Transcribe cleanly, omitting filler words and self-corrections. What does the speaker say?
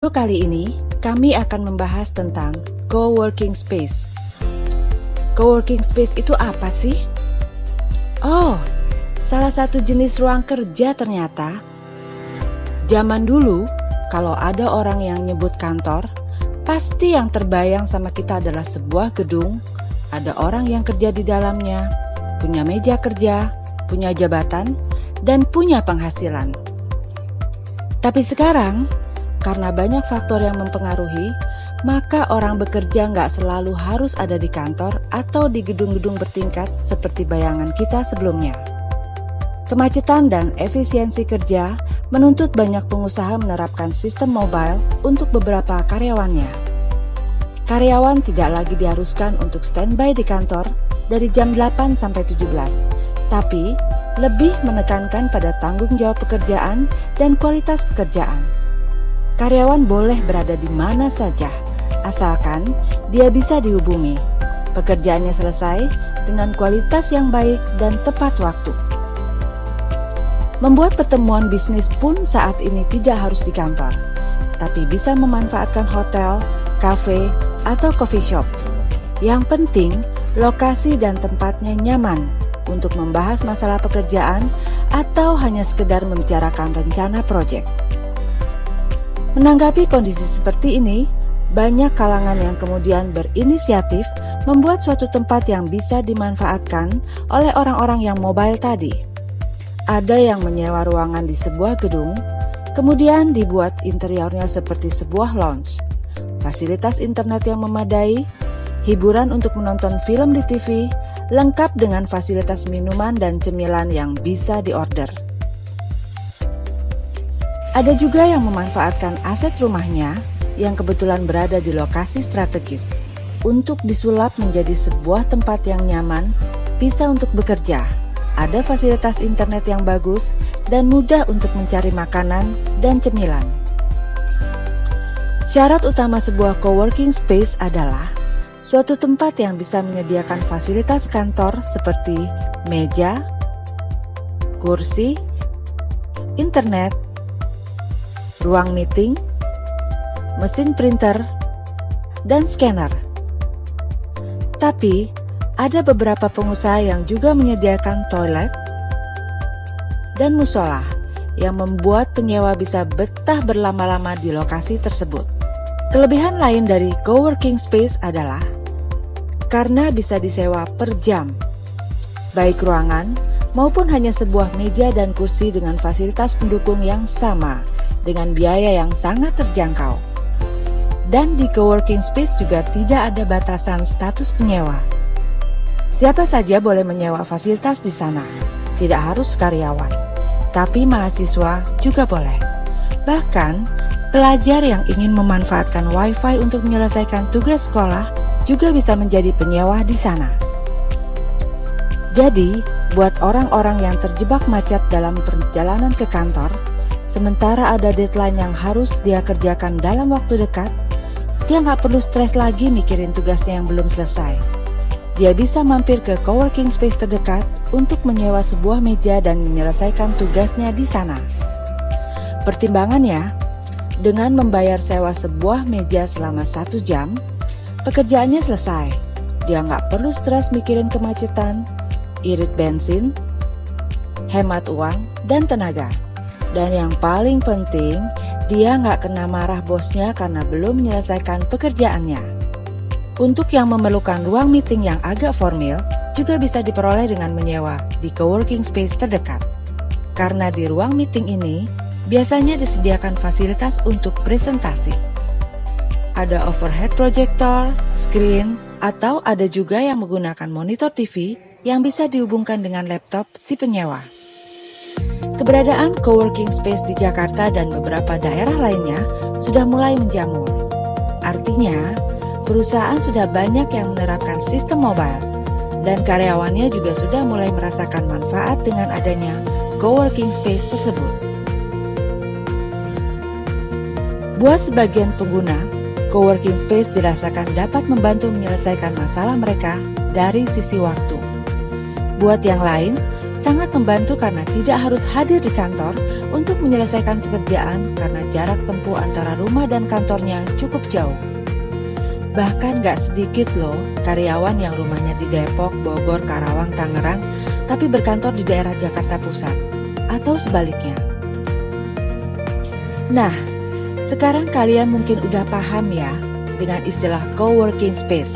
Kali ini, kami akan membahas tentang coworking space. Coworking space itu apa sih? Oh, salah satu jenis ruang kerja ternyata. Zaman dulu, kalau ada orang yang nyebut kantor, pasti yang terbayang sama kita adalah sebuah gedung, ada orang yang kerja di dalamnya, punya meja kerja, punya jabatan, dan punya penghasilan. Tapi sekarang, karena banyak faktor yang mempengaruhi, maka orang bekerja nggak selalu harus ada di kantor atau di gedung-gedung bertingkat seperti bayangan kita sebelumnya. Kemacetan dan efisiensi kerja menuntut banyak pengusaha menerapkan sistem mobile untuk beberapa karyawannya. Karyawan tidak lagi diharuskan untuk standby di kantor dari jam 8 sampai 17, tapi lebih menekankan pada tanggung jawab pekerjaan dan kualitas pekerjaan. Karyawan boleh berada di mana saja, asalkan dia bisa dihubungi. Pekerjaannya selesai dengan kualitas yang baik dan tepat waktu. Membuat pertemuan bisnis pun saat ini tidak harus di kantor, tapi bisa memanfaatkan hotel, kafe, atau coffee shop. Yang penting, lokasi dan tempatnya nyaman untuk membahas masalah pekerjaan atau hanya sekedar membicarakan rencana proyek. Menanggapi kondisi seperti ini, banyak kalangan yang kemudian berinisiatif membuat suatu tempat yang bisa dimanfaatkan oleh orang-orang yang mobile tadi. Ada yang menyewa ruangan di sebuah gedung, kemudian dibuat interiornya seperti sebuah lounge, fasilitas internet yang memadai, hiburan untuk menonton film di TV, lengkap dengan fasilitas minuman dan cemilan yang bisa diorder. Ada juga yang memanfaatkan aset rumahnya yang kebetulan berada di lokasi strategis untuk disulap menjadi sebuah tempat yang nyaman, bisa untuk bekerja, ada fasilitas internet yang bagus, dan mudah untuk mencari makanan dan cemilan. Syarat utama sebuah coworking space adalah suatu tempat yang bisa menyediakan fasilitas kantor seperti meja, kursi, internet, ruang meeting, mesin printer, dan scanner. Tapi, ada beberapa pengusaha yang juga menyediakan toilet dan musola yang membuat penyewa bisa betah berlama-lama di lokasi tersebut. Kelebihan lain dari coworking space adalah karena bisa disewa per jam, baik ruangan maupun hanya sebuah meja dan kursi dengan fasilitas pendukung yang sama, dengan biaya yang sangat terjangkau. Dan di coworking space juga tidak ada batasan status penyewa. Siapa saja boleh menyewa fasilitas di sana, tidak harus karyawan, tapi mahasiswa juga boleh. Bahkan, pelajar yang ingin memanfaatkan wifi untuk menyelesaikan tugas sekolah juga bisa menjadi penyewa di sana. Jadi, buat orang-orang yang terjebak macet dalam perjalanan ke kantor, sementara ada deadline yang harus dia kerjakan dalam waktu dekat, dia nggak perlu stres lagi mikirin tugasnya yang belum selesai. Dia bisa mampir ke coworking space terdekat untuk menyewa sebuah meja dan menyelesaikan tugasnya di sana. Pertimbangannya, dengan membayar sewa sebuah meja selama 1 jam, pekerjaannya selesai. Dia nggak perlu stres mikirin kemacetan, irit bensin, hemat uang, dan tenaga. Dan yang paling penting, dia nggak kena marah bosnya karena belum menyelesaikan pekerjaannya. Untuk yang memerlukan ruang meeting yang agak formal, juga bisa diperoleh dengan menyewa di coworking space terdekat. Karena di ruang meeting ini, biasanya disediakan fasilitas untuk presentasi. Ada overhead projector, screen, atau ada juga yang menggunakan monitor TV yang bisa dihubungkan dengan laptop si penyewa. Keberadaan coworking space di Jakarta dan beberapa daerah lainnya sudah mulai menjamur. Artinya, perusahaan sudah banyak yang menerapkan sistem mobile, dan karyawannya juga sudah mulai merasakan manfaat dengan adanya coworking space tersebut. Buat sebagian pengguna, coworking space dirasakan dapat membantu menyelesaikan masalah mereka dari sisi waktu. Buat yang lain, sangat membantu karena tidak harus hadir di kantor untuk menyelesaikan pekerjaan karena jarak tempuh antara rumah dan kantornya cukup jauh. Bahkan gak sedikit loh karyawan yang rumahnya di Depok, Bogor, Karawang, Tangerang, tapi berkantor di daerah Jakarta Pusat, atau sebaliknya. Nah, sekarang kalian mungkin udah paham ya dengan istilah coworking space.